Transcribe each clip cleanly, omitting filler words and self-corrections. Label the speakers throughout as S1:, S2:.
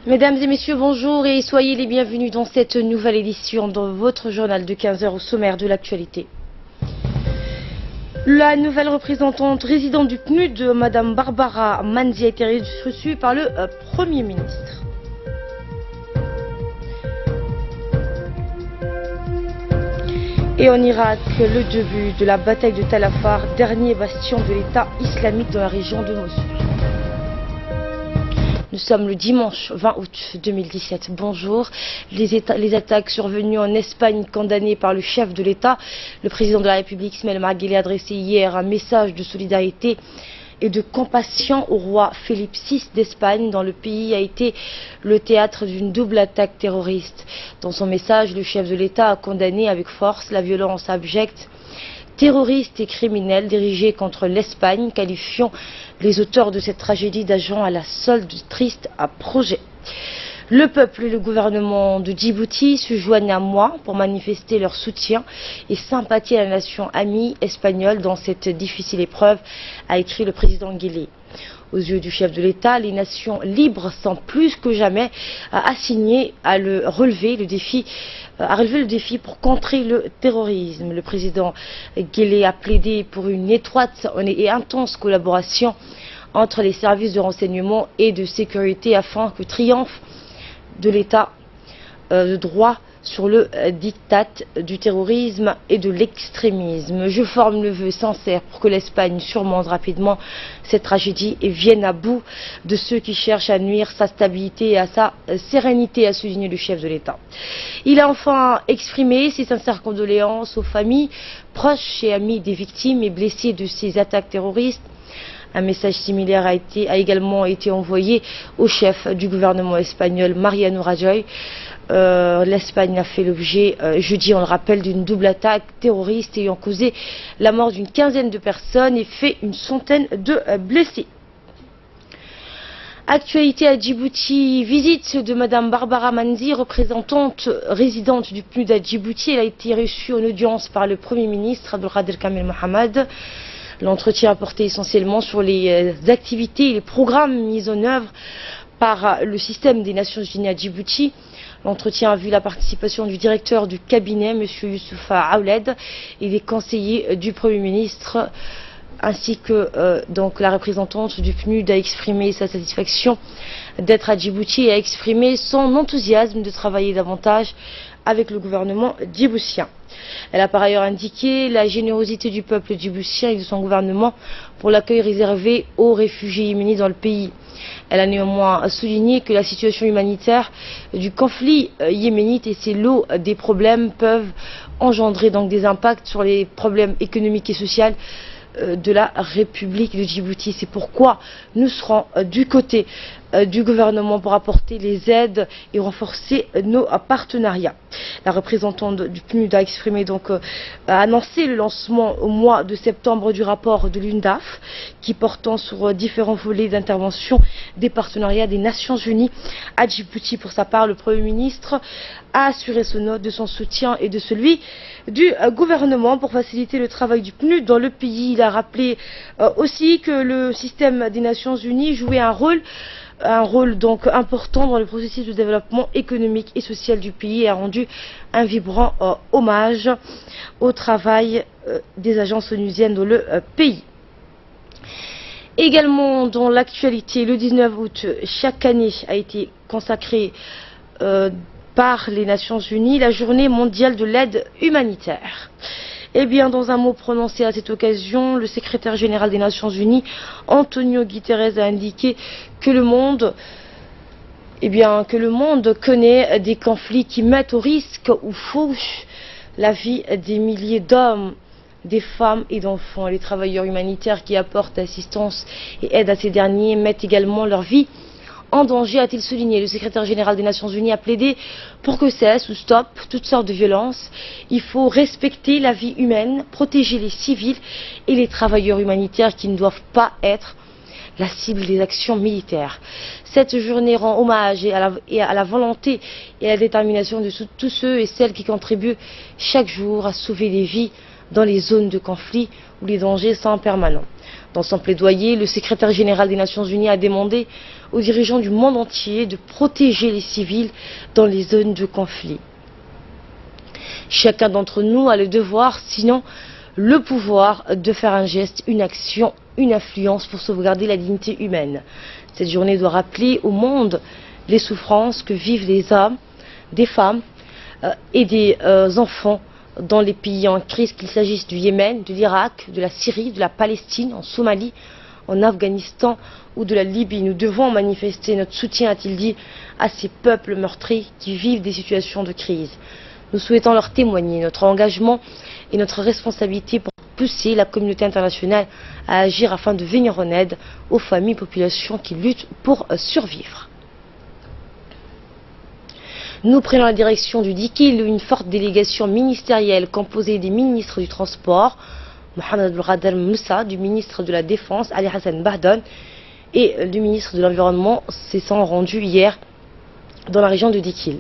S1: Mesdames et messieurs, bonjour et soyez les bienvenus dans cette nouvelle édition de votre journal de 15 h au sommaire de l'actualité. La nouvelle représentante résidente du PNUD, Madame Barbara Manzi, a été reçue par le Premier ministre. Et en Irak, le début de la bataille de Tal Afar, dernier bastion de l'État islamique dans la région de Mossoul. Nous sommes le dimanche 20 août 2017. Bonjour. Les attaques survenues en Espagne condamnées par le chef de l'État, le président de la République Ismaël Omar Guelleh, a adressé hier un message de solidarité et de compassion au roi Philippe VI d'Espagne, dont le pays a été le théâtre d'une double attaque terroriste. Dans son message, le chef de l'État a condamné avec force la violence abjecte, terroristes et criminels dirigés contre l'Espagne, qualifiant les auteurs de cette tragédie d'agents à la solde triste à projet. Le peuple et le gouvernement de Djibouti se joignent à moi pour manifester leur soutien et sympathie à la nation amie espagnole dans cette difficile épreuve, a écrit le président Guelleh. Aux yeux du chef de l'État, les nations libres sont plus que jamais assignées à relever le défi pour contrer le terrorisme. Le président Guelleh a plaidé pour une étroite et intense collaboration entre les services de renseignement et de sécurité afin que triomphe de l'État de droit sur le diktat du terrorisme et de l'extrémisme. Je forme le vœu sincère pour que l'Espagne surmonte rapidement cette tragédie et vienne à bout de ceux qui cherchent à nuire sa stabilité et à sa sérénité, a souligné le chef de l'État. Il a enfin exprimé ses sincères condoléances aux familles, proches et amis des victimes et blessés de ces attaques terroristes. Un message similaire a également été envoyé au chef du gouvernement espagnol, Mariano Rajoy. L'Espagne a fait l'objet, jeudi on le rappelle, d'une double attaque terroriste ayant causé la mort d'une quinzaine de personnes et fait une centaine de blessés. Actualité à Djibouti, visite de Madame Barbara Manzi, représentante résidente du PNUD à Djibouti. Elle a été reçue en audience par le Premier ministre Abdelkader Kamel Mohamed. L'entretien a porté essentiellement sur les activités et les programmes mis en œuvre par le système des Nations Unies à Djibouti. L'entretien a vu la participation du directeur du cabinet, M. Youssoufa Aouled, et des conseillers du Premier ministre, ainsi que donc la représentante du PNUD a exprimé sa satisfaction d'être à Djibouti et a exprimé son enthousiasme de travailler davantage avec le gouvernement djiboutien. Elle a par ailleurs indiqué la générosité du peuple djiboutien et de son gouvernement pour l'accueil réservé aux réfugiés yéménites dans le pays. Elle a néanmoins souligné que la situation humanitaire du conflit yéménite et ses lots des problèmes peuvent engendrer donc des impacts sur les problèmes économiques et sociaux de la République de Djibouti. C'est pourquoi nous serons du côté du gouvernement pour apporter les aides et renforcer nos partenariats. La représentante du PNUD a exprimé donc, a annoncé le lancement au mois de septembre du rapport de l'UNDAF qui portant sur différents volets d'intervention des partenariats des Nations Unies à Djibouti. Pour sa part, le Premier ministre a assuré son note de son soutien et de celui du gouvernement pour faciliter le travail du PNUD dans le pays. Il a rappelé aussi que le système des Nations Unies jouait un rôle donc important dans le processus de développement économique et social du pays et a rendu un vibrant hommage au travail des agences onusiennes dans le pays. Également dans l'actualité, le 19 août, chaque année a été consacrée par les Nations Unies la journée mondiale de l'aide humanitaire. Eh bien, dans un mot prononcé à cette occasion, le secrétaire général des Nations Unies, Antonio Guterres, a indiqué que le monde connaît des conflits qui mettent au risque ou fauchent la vie des milliers d'hommes, des femmes et d'enfants. Les travailleurs humanitaires qui apportent assistance et aide à ces derniers mettent également leur vie en danger, a-t-il souligné. Le secrétaire général des Nations Unies a plaidé pour que cesse ou stoppe toutes sortes de violences. Il faut respecter la vie humaine, protéger les civils et les travailleurs humanitaires qui ne doivent pas être la cible des actions militaires. Cette journée rend hommage à la volonté et à la détermination de tous ceux et celles qui contribuent chaque jour à sauver des vies dans les zones de conflit où les dangers sont permanents. Dans son plaidoyer, le secrétaire général des Nations Unies a demandé aux dirigeants du monde entier de protéger les civils dans les zones de conflit. Chacun d'entre nous a le devoir, sinon le pouvoir, de faire un geste, une action, une influence pour sauvegarder la dignité humaine. Cette journée doit rappeler au monde les souffrances que vivent les hommes, des femmes et des enfants dans les pays en crise, qu'il s'agisse du Yémen, de l'Irak, de la Syrie, de la Palestine, en Somalie, en Afghanistan ou de la Libye. Nous devons manifester notre soutien, a-t-il dit, à ces peuples meurtris qui vivent des situations de crise. Nous souhaitons leur témoigner notre engagement et notre responsabilité pour pousser la communauté internationale à agir afin de venir en aide aux familles et populations qui luttent pour survivre. Nous prenons la direction du Dikil où une forte délégation ministérielle composée des ministres du Transport, Mohamed Abdelghadar Moussa, du ministre de la Défense, Ali Hassan Bahdon, et du ministre de l'Environnement se sont rendus hier dans la région de Dikil.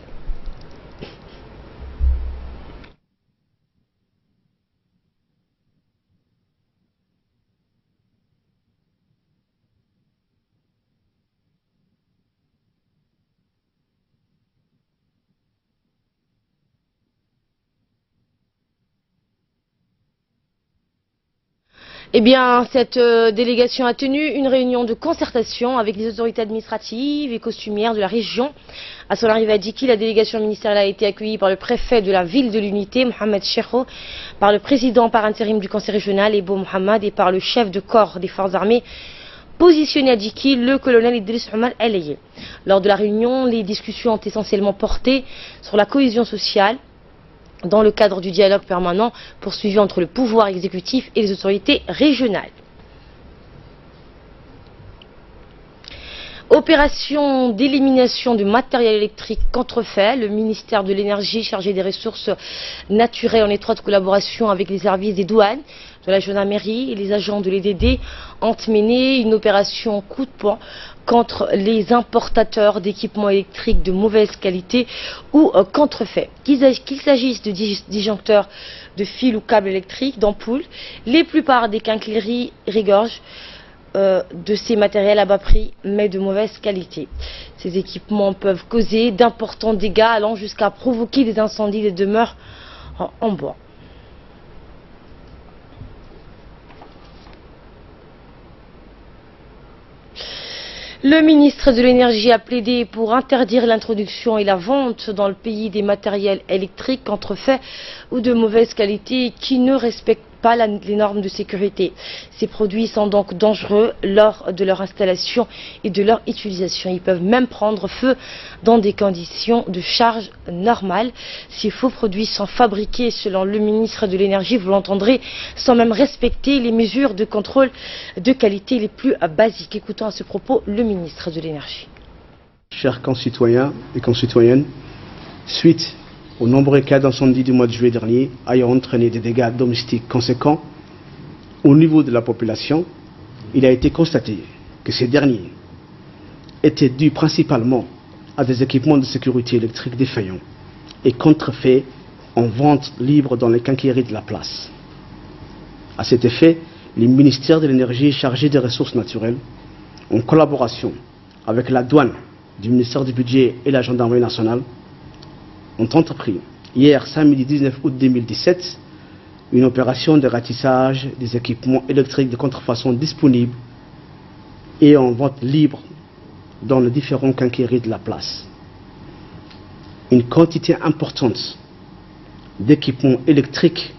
S1: Eh bien, cette délégation a tenu une réunion de concertation avec les autorités administratives et coutumières de la région. À son arrivée à Dikil, la délégation ministérielle a été accueillie par le préfet de la ville de l'unité, Mohamed Chekho, par le président par intérim du conseil régional, Ebo Mohamed, et par le chef de corps des forces armées positionné à Dikil, le colonel Idriss Omar El-Aye. Lors de la réunion, les discussions ont essentiellement porté sur la cohésion sociale, dans le cadre du dialogue permanent poursuivi entre le pouvoir exécutif et les autorités régionales. Opération d'élimination du matériel électrique contrefait. Le ministère de l'Énergie, chargé des ressources naturelles en étroite collaboration avec les services des douanes, de la gendarmerie et les agents de l'EDD, ont mené une opération coup de poing contre les importateurs d'équipements électriques de mauvaise qualité ou contrefaits. Qu'il s'agisse de disjoncteurs de fils ou câbles électriques, d'ampoules, la plupart des quincailleries regorgent de ces matériels à bas prix mais de mauvaise qualité. Ces équipements peuvent causer d'importants dégâts allant jusqu'à provoquer des incendies des demeures en bois. Le ministre de l'Énergie a plaidé pour interdire l'introduction et la vente dans le pays des matériels électriques contrefaits ou de mauvaise qualité qui ne respectent pas les normes de sécurité. Ces produits sont donc dangereux lors de leur installation et de leur utilisation. Ils peuvent même prendre feu dans des conditions de charge normales. Ces faux produits sont fabriqués, selon le ministre de l'Énergie, vous l'entendrez, sans même respecter les mesures de contrôle de qualité les plus basiques. Écoutons à ce propos le ministre de l'Énergie.
S2: Chers concitoyens et concitoyennes, suite aux nombreux cas d'incendie du mois de juillet dernier ayant entraîné des dégâts domestiques conséquents au niveau de la population, il a été constaté que ces derniers étaient dus principalement à des équipements de sécurité électrique défaillants et contrefaits en vente libre dans les quincailleries de la place. À cet effet, le ministère de l'Énergie chargé des ressources naturelles, en collaboration avec la douane du ministère du Budget et la Gendarmerie nationale, ont entrepris hier samedi 19 août 2017 une opération de ratissage des équipements électriques de contrefaçon disponibles et en vente libre dans les différents quincailleries de la place. Une quantité importante d'équipements électriques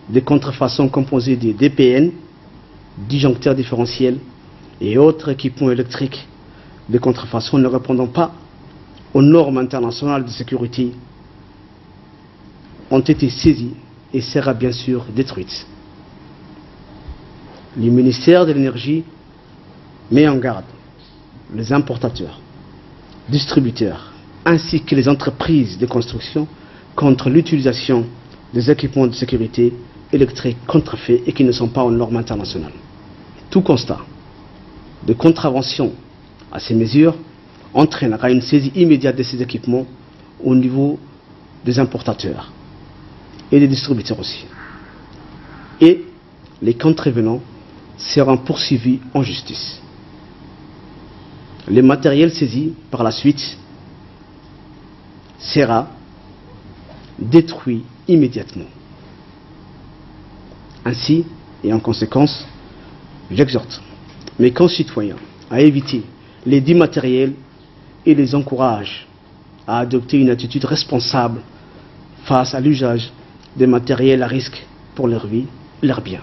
S2: de contrefaçon composés de DPN, disjoncteurs différentiels et autres équipements électriques de contrefaçon ne répondant pas aux normes internationales de sécurité ont été saisies et sera bien sûr détruite. Le ministère de l'Énergie met en garde les importateurs, distributeurs ainsi que les entreprises de construction contre l'utilisation des équipements de sécurité électrique contrefaits et qui ne sont pas aux normes internationales. Tout constat de contravention à ces mesures entraînera une saisie immédiate de ces équipements au niveau des importateurs et des distributeurs aussi. Et les contrevenants seront poursuivis en justice. Le matériel saisi par la suite sera détruit immédiatement. Ainsi, et en conséquence, j'exhorte mes concitoyens à éviter les dits matériels et les encourage à adopter une attitude responsable face à l'usage des matériels à risque pour leur vie et leurs biens.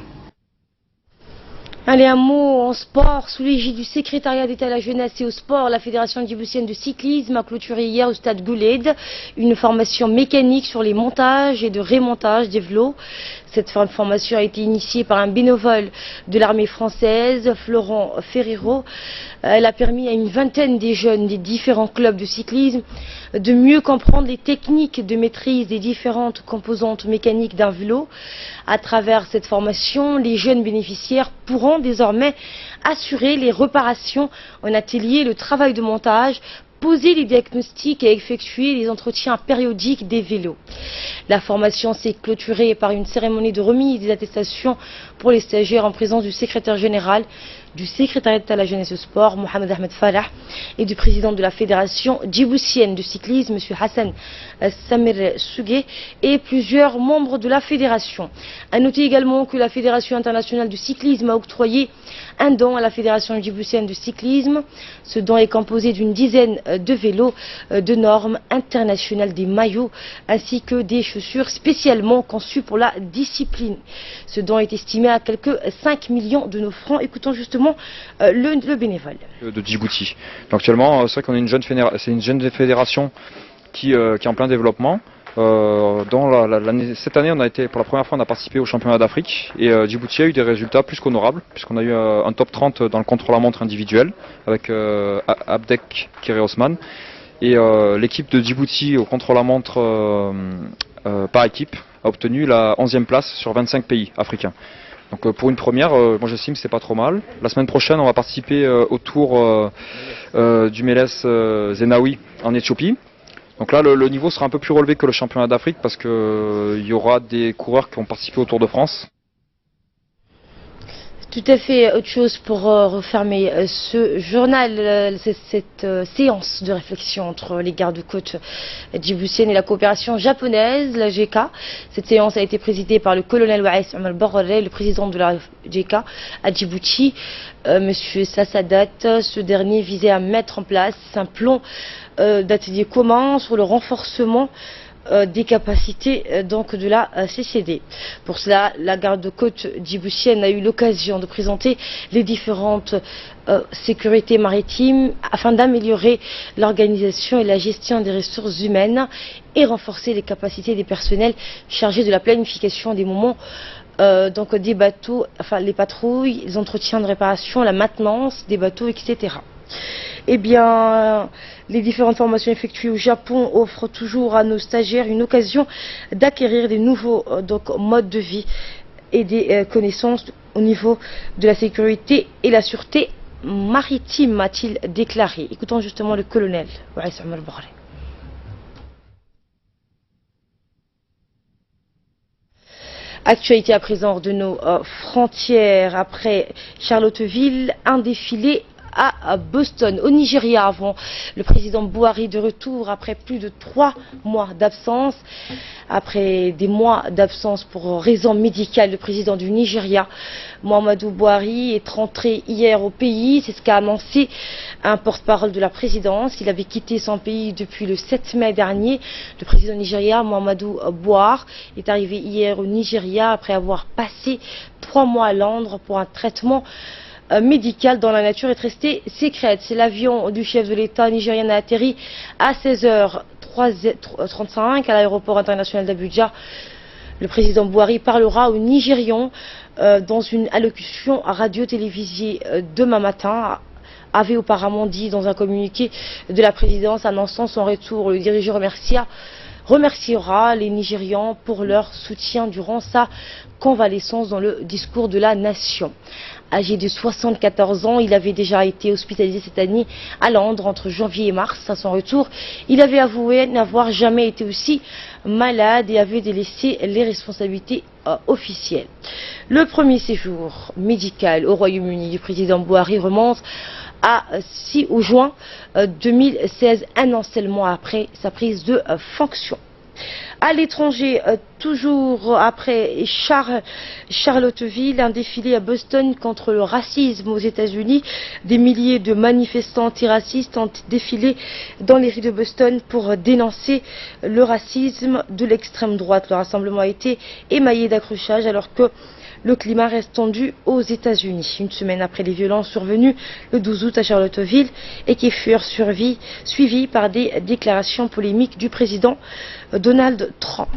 S1: Allez, un mot en sport. Sous l'égide du secrétariat d'État à la jeunesse et au sport, la Fédération djiboutienne de cyclisme a clôturé hier au stade Gouled une formation mécanique sur les montages et de remontage des vélos. Cette formation a été initiée par un bénévole de l'armée française, Florent Ferrero. Elle a permis à une vingtaine des jeunes des différents clubs de cyclisme de mieux comprendre les techniques de maîtrise des différentes composantes mécaniques d'un vélo. À travers cette formation, les jeunes bénéficiaires pourront désormais assurer les réparations en atelier, le travail de montage, poser les diagnostics et effectuer les entretiens périodiques des vélos. La formation s'est clôturée par une cérémonie de remise des attestations pour les stagiaires en présence du secrétaire général du secrétariat d'État à la jeunesse et au sport, Mohamed Ahmed Falah, et du président de la Fédération djiboutienne de cyclisme, M. Hassan Samir Sougé, et plusieurs membres de la Fédération. À noter également que la Fédération internationale du cyclisme a octroyé un don à la Fédération djiboutienne de cyclisme. Ce don est composé d'une dizaine de vélos de normes internationales, des maillots, ainsi que des chaussures spécialement conçues pour la discipline. Ce don est estimé à quelques 5 millions de nos francs. Écoutons justement le bénévole
S3: de Djibouti. Donc actuellement, c'est vrai qu'on est une jeune fédération qui est en plein développement. Cette année, pour la première fois, on a participé au championnat d'Afrique et Djibouti a eu des résultats plus qu'honorables puisqu'on a eu un top 30 dans le contre-la-montre individuel avec Abdek Kéré Osman et l'équipe de Djibouti au contre-la-montre par équipe a obtenu la 11e place sur 25 pays africains. Donc pour une première, moi j'estime que c'est pas trop mal. La semaine prochaine, on va participer au tour du Mélès Zenawi en Éthiopie. Donc là, le niveau sera un peu plus relevé que le championnat d'Afrique parce qu'il y aura des coureurs qui ont participé au Tour de France.
S1: Tout à fait autre chose pour refermer ce journal, cette séance de réflexion entre les gardes-côtes djiboutiennes et la coopération japonaise, la GK. Cette séance a été présidée par le colonel Waïs Omar Borré, le président de la GK à Djibouti, Monsieur Sassadat. Ce dernier visait à mettre en place un plan d'atelier commun sur le renforcement des capacités donc de la CCD. Pour cela, la garde-côte djiboutienne a eu l'occasion de présenter les différentes sécurités maritimes afin d'améliorer l'organisation et la gestion des ressources humaines et renforcer les capacités des personnels chargés de la planification des moments donc des bateaux, enfin les patrouilles, les entretiens de réparation, la maintenance des bateaux, etc. Eh bien, les différentes formations effectuées au Japon offrent toujours à nos stagiaires une occasion d'acquérir des nouveaux modes de vie et des connaissances au niveau de la sécurité et la sûreté maritime, a-t-il déclaré. Écoutons justement le colonel Waïs Omar Borré. Actualité à présent hors de nos frontières. Après Charlottesville, un défilé à Boston, au Nigeria, avant le président Buhari de retour après plus de 3 mois d'absence. Après des mois d'absence pour raison médicale, le président du Nigeria, Muhammadu Buhari, est rentré hier au pays. C'est ce qu'a annoncé un porte-parole de la présidence. Il avait quitté son pays depuis le 7 mai dernier. Le président nigérien, Muhammadu Buhari, est arrivé hier au Nigeria après avoir passé 3 mois à Londres pour un traitement médical dans la nature est restée secrète. C'est l'avion du chef de l'État nigérien a atterri à 16h35 à l'aéroport international d'Abuja. Le président Buhari parlera aux Nigérians dans une allocution radio-télévisée demain matin, avait auparavant dit dans un communiqué de la présidence annonçant son retour. Le dirigeant remercia remerciera les Nigérians pour leur soutien durant sa convalescence dans le discours de la nation. Âgé de 74 ans, il avait déjà été hospitalisé cette année à Londres entre janvier et mars. À son retour, il avait avoué n'avoir jamais été aussi malade et avait délaissé les responsabilités officielles. Le premier séjour médical au Royaume-Uni du président Buhari remonte à 6 juin 2016, un an seulement après sa prise de fonction. À l'étranger, toujours après Charlottesville, un défilé à Boston contre le racisme aux États-Unis. Des milliers de manifestants antiracistes ont défilé dans les rues de Boston pour dénoncer le racisme de l'extrême droite. Le rassemblement a été émaillé d'accrochages alors que le climat reste tendu aux États-Unis. Une semaine après les violences survenues le 12 août à Charlottesville et qui furent suivies par des déclarations polémiques du président Donald Trump.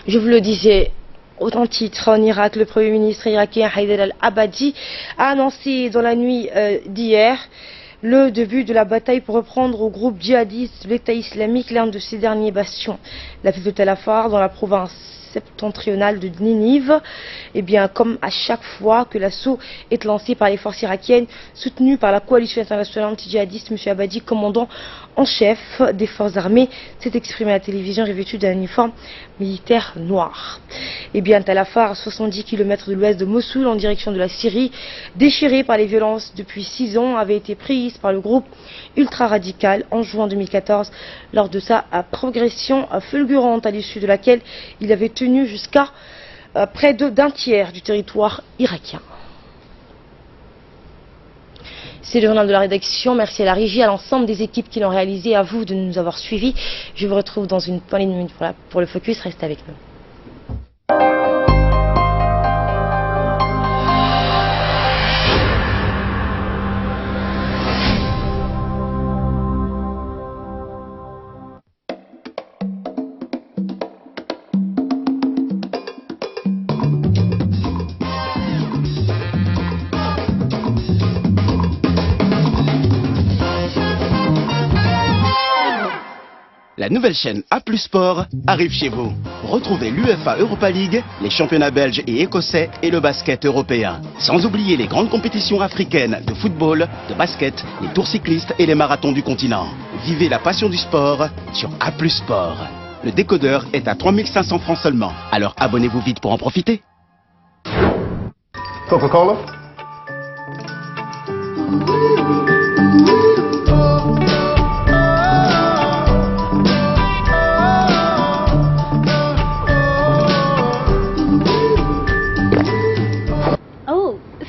S1: Je vous le disais, autant titre en Irak, le Premier ministre irakien Haïder al-Abadi a annoncé dans la nuit d'hier le début de la bataille pour reprendre au groupe djihadiste l'État islamique l'un de ses derniers bastions, la ville de Tel Afar dans la province septentrionale de Ninive. Et bien, comme à chaque fois que l'assaut est lancé par les forces irakiennes soutenues par la coalition internationale anti-djihadiste, M. Abadi, commandant en chef des forces armées, s'est exprimé à la télévision revêtu d'un uniforme militaire noir. Et bien, Tel Afar, à 70 km de l'ouest de Mossoul, en direction de la Syrie, déchirée par les violences depuis 6 ans, avait été prise par le groupe ultra-radical en juin 2014 lors de sa progression fulgurante à l'issue de laquelle il avait tenu jusqu'à près d'un tiers du territoire irakien. C'est le journal de la rédaction. Merci à la régie, à l'ensemble des équipes qui l'ont réalisé, à vous de nous avoir suivis. Je vous retrouve dans une poignée de minutes pour le focus. Restez avec nous.
S4: La nouvelle chaîne A+ Sport arrive chez vous. Retrouvez l'UEFA Europa League, les championnats belges et écossais et le basket européen. Sans oublier les grandes compétitions africaines de football, de basket, les tours cyclistes et les marathons du continent. Vivez la passion du sport sur A+ Sport. Le décodeur est à 3500 francs seulement. Alors abonnez-vous vite pour en profiter.
S5: Coca-Cola?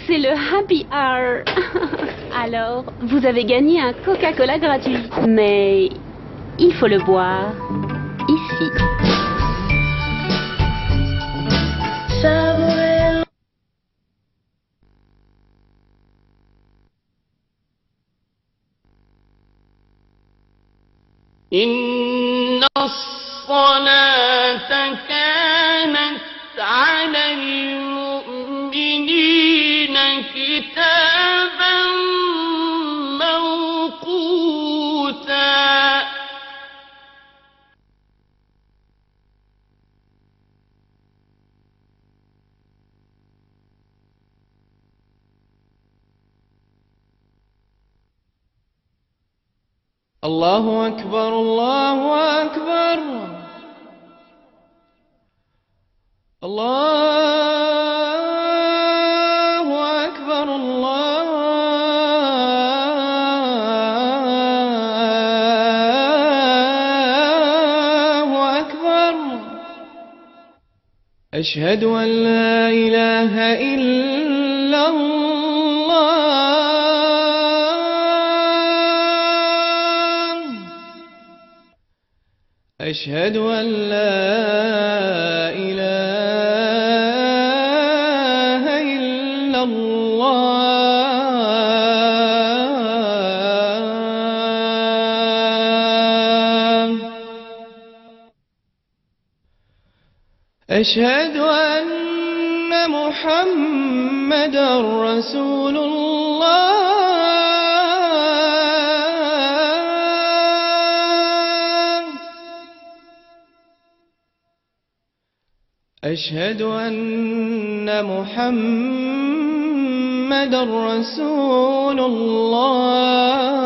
S6: C'est le Happy Hour. Alors, vous avez gagné un Coca-Cola gratuit. Mais il faut le boire ici.
S7: Inna as-salata kanat 'ala al-mu'minina kitaban mawquta. Allahu Akbar, Allahu Akbar. Allahu Akbar, Allahu Akbar. Ashhadu an la ilaha illallah. أشهد أن لا إله إلا الله. أشهد أن محمدا رسول الله. أشهد أن محمد رسول الله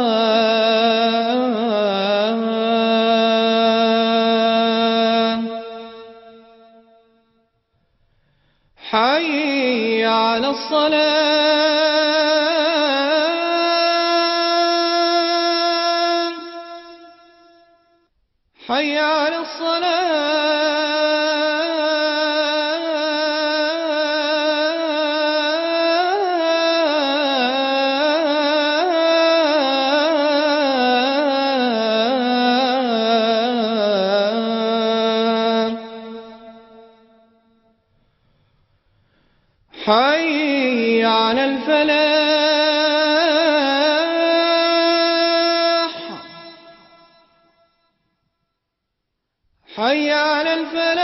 S7: حي على الصلاة حي على الصلاة حي على الفلاح حي على الفلاح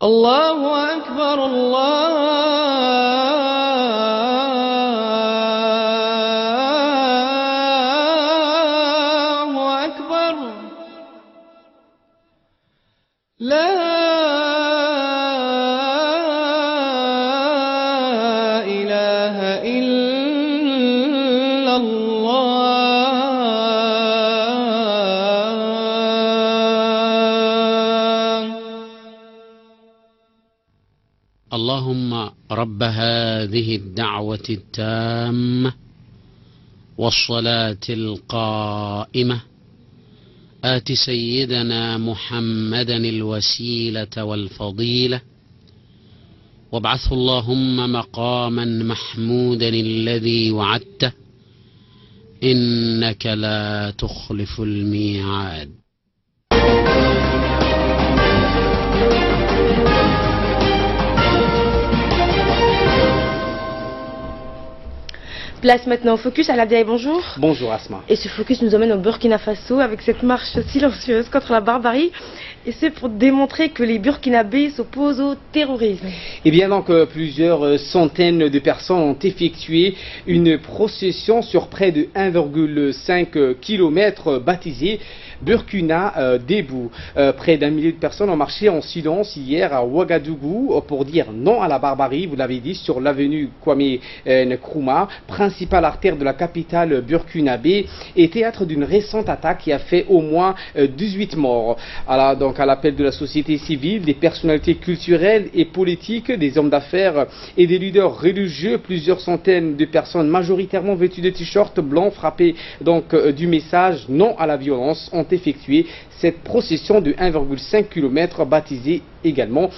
S7: الله أكبر الله أكبر لا إله إلا الله
S5: اللهم رب هذه الدعوة التامة والصلاة القائمة آت سيدنا محمدا الوسيلة والفضيلة وابعثه اللهم مقاما محمودا الذي وعدته إنك لا تخلف الميعاد.
S1: Place maintenant au focus. Alain Abdiaye, bonjour.
S2: Bonjour Asma.
S1: Et ce focus nous emmène au Burkina Faso avec cette marche silencieuse contre la barbarie. Et c'est pour démontrer que les Burkinabés s'opposent au terrorisme.
S8: Et bien donc plusieurs centaines de personnes ont effectué une procession sur près de 1,5 km baptisée Burkina Debout. Près d'un millier de personnes ont marché en silence hier à Ouagadougou pour dire non à la barbarie, vous l'avez dit, sur l'avenue Kwame Nkrumah, principale artère de la capitale burkinabé et théâtre d'une récente attaque qui a fait au moins 18 morts. Alors, donc à l'appel de la société civile, des personnalités culturelles et politiques, des hommes d'affaires et des leaders religieux, plusieurs centaines de personnes majoritairement vêtues de t-shirts blancs frappés donc du message non à la violence ont effectué cette procession de 1,5 km baptisée également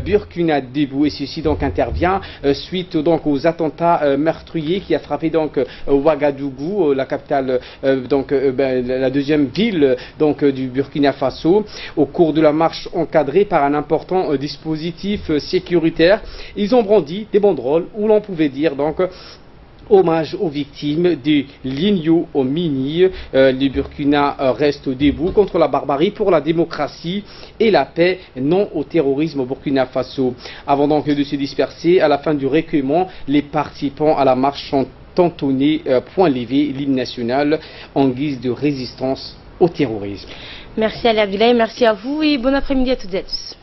S8: Burkina Debout, et ceci donc intervient suite donc aux attentats meurtriers qui a frappé donc Ouagadougou, la capitale la deuxième ville donc du Burkina Faso. Au cours de la marche encadrée par un important dispositif sécuritaire, ils ont brandi des banderoles où l'on pouvait dire donc hommage aux victimes de l'Igno au Mini. Le Burkina reste debout contre la barbarie, pour la démocratie et la paix, non au terrorisme au Burkina Faso. Avant donc de se disperser, à la fin du recueillement, les participants à la marche ont entonné point levé l'hymne national en guise de résistance au terrorisme.
S1: Merci Ali Abdoulaye, merci à vous et bon après-midi à toutes et à tous.